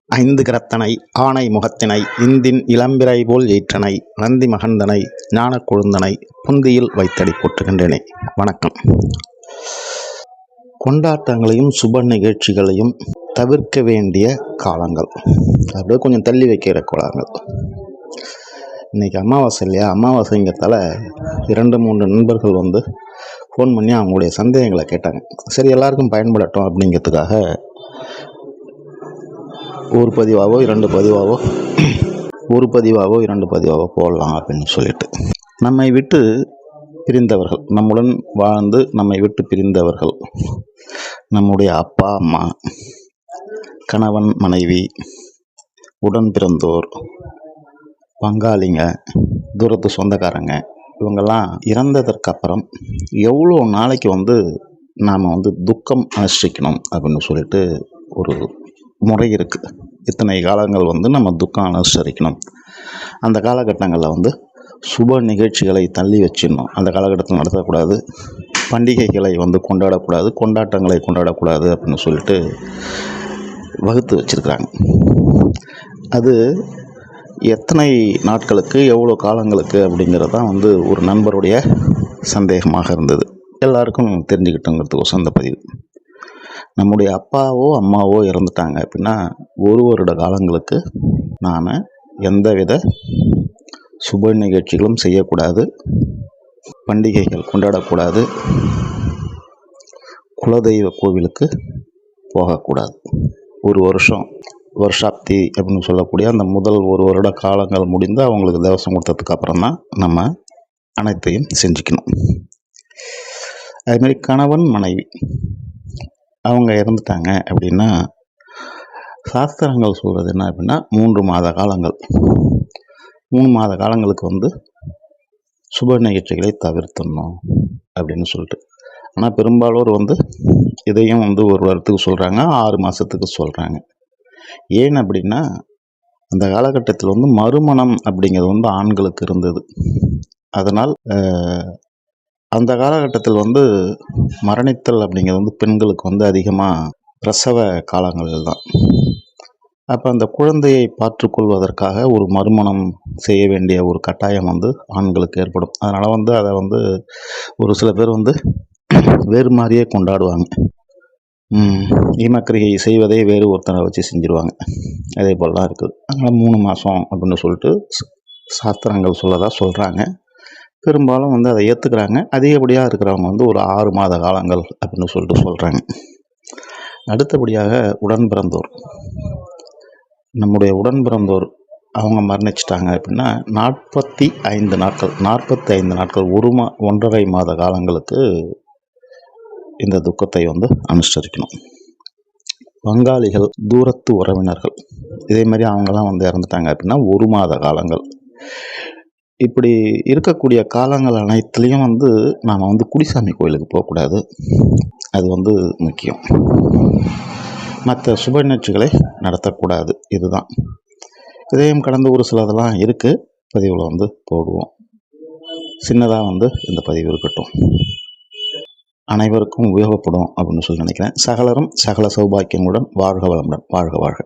ஐந்து கரத்தனை ஆனை முகத்தினை இந்தின் இளம்பிறை போல் ஏற்றனை நந்தி மகந்தனை ஞானக் கொழுந்தனை புந்தியில் வைத்தடி போற்றுகின்றேனே. வணக்கம். கொண்டாட்டங்களையும் சுப நிகழ்ச்சிகளையும் தவிர்க்க வேண்டிய காலங்கள், அப்படியே கொஞ்சம் தள்ளி வைக்கிற காலங்கள். இன்றைக்கி அமாவாசை இல்லையா? அமாவாசைங்கிறதால 2-3 நண்பர்கள் ஃபோன் பண்ணி அவங்களுடைய சந்தேகங்களை கேட்டாங்க. சரி, எல்லாருக்கும் பயன்படட்டும் அப்படிங்கிறதுக்காக ஒரு பதிவாவோ 2 பதிவாவோ போடலாம் அப்படின்னு சொல்லிட்டு, நம்மை விட்டு பிரிந்தவர்கள், நம்முடன் வாழ்ந்து நம்மை விட்டு பிரிந்தவர்கள், நம்முடைய அப்பா அம்மா, கணவன் மனைவி, உடன் பிறந்தோர், பங்காளிங்க, தூரத்து சொந்தக்காரங்க, இவங்கெல்லாம் இறந்ததற்கு அப்புறம் எவ்வளோ நாளைக்கு நாம் துக்கம் அனுஷ்டிக்கணும் அப்படின்னு சொல்லிட்டு ஒரு முறை இருக்குது. இத்தனை காலங்கள் நம்ம துக்கம் அனுசரிக்கணும். அந்த காலகட்டங்களில் சுப நிகழ்ச்சிகளை தள்ளி வச்சிடணும். அந்த காலகட்டத்தில் நடத்தக்கூடாது. பண்டிகைகளை கொண்டாடக்கூடாது, கொண்டாட்டங்களை கொண்டாடக்கூடாது அப்படின்னு சொல்லிட்டு வகுத்து வச்சுருக்குறாங்க. அது எத்தனை நாட்களுக்கு, எவ்வளோ காலங்களுக்கு அப்படிங்கிறது தான் ஒரு நண்பருடைய சந்தேகமாக இருந்தது. எல்லாருக்கும் தெரிஞ்சுக்கிட்டோங்கிறதுக்கோசம் அந்த பதிவு. நம்முடைய அப்பாவோ அம்மாவோ இறந்துட்டாங்க அப்படின்னா 1 வருட காலங்களுக்கு நாம் எந்தவித சுப நிகழ்ச்சிகளும் செய்யக்கூடாது, பண்டிகைகள் கொண்டாடக்கூடாது, குலதெய்வ கோவிலுக்கு போகக்கூடாது. ஒரு வருஷாப்தி அப்படின்னு சொல்லக்கூடிய அந்த முதல் 1 வருட காலங்கள் முடிந்து அவங்களுக்கு தேவசம் கொடுத்ததுக்கு அப்புறம் தான் நம்ம அனைத்தையும் செஞ்சுக்கணும். அதுமாதிரி கணவன் மனைவி அவங்க இறந்துட்டாங்க அப்படின்னா சாஸ்திரங்கள் சொல்கிறது என்ன அப்படின்னா 3 மாத காலங்கள், 3 மாத காலங்களுக்கு சுப நிகழ்ச்சிகளை தவிர்த்துடணும் அப்படின்னு சொல்லிட்டு. ஆனால் பெரும்பாலோர் இதையும் 1 வருடத்துக்கு சொல்கிறாங்க, 6 மாதத்துக்கு சொல்கிறாங்க. ஏன் அப்படின்னா அந்த காலகட்டத்தில் மறுமணம் அப்படிங்கிறது ஆண்களுக்கு இருந்தது. அதனால் அந்த காலகட்டத்தில் மரணித்தல் அப்படிங்கிறது பெண்களுக்கு அதிகமாக பிரசவ காலங்களில் தான். அப்போ அந்த குழந்தையை பார்த்துக்கொள்வதற்காக ஒரு மறுமணம் செய்ய வேண்டிய ஒரு கட்டாயம் ஆண்களுக்கு ஏற்படும். அதனால் அதை ஒரு சில பேர் வேறு மாதிரியே கொண்டாடுவாங்க. ஈமக்கிரியை செய்வதை வேறு ஒருத்தரை வச்சு செஞ்சுருவாங்க. அதே போலலாம் இருக்குது. அதனால் 3 மாதம் அப்படின்னு சொல்லிட்டு சாஸ்திரங்கள் சொல்கிறாங்க. பெரும்பாலும் அதை ஏற்றுக்கிறாங்க. அதிகப்படியாக இருக்கிறவங்க ஒரு 6 மாத காலங்கள் அப்படின்னு சொல்லிட்டு சொல்கிறாங்க. அடுத்தபடியாக உடன் பிறந்தோர், நம்முடைய உடன் பிறந்தோர் அவங்க மரணிச்சிட்டாங்க அப்படின்னா 45 நாட்கள் 1.5 மாத காலங்களுக்கு இந்த துக்கத்தை அனுசரிக்கணும். பங்காளிகள், தூரத்து உறவினர்கள், இதே மாதிரி அவங்களாம் இறந்துட்டாங்க அப்படின்னா 1 மாத காலங்கள். இப்படி இருக்கக்கூடிய காலங்கள் அனைத்துலேயும் நாம் குடிசாமி கோயிலுக்கு போகக்கூடாது. அது முக்கியம். மற்ற சுப நிகழ்ச்சிகளை நடத்தக்கூடாது. இதுதான். இதையும் கடந்து ஒரு சிலதெல்லாம் இருக்குது. பதிவில் போடுவோம். சின்னதாக இந்த பதிவு இருக்கட்டும். அனைவருக்கும் உபயோகப்படும் அப்படின்னு சொல்லி நினைக்கிறேன். சகலரும் சகல சௌபாக்கியங்களுடன் வாழ்க வளமுடன். வாழ்க வாழ்க.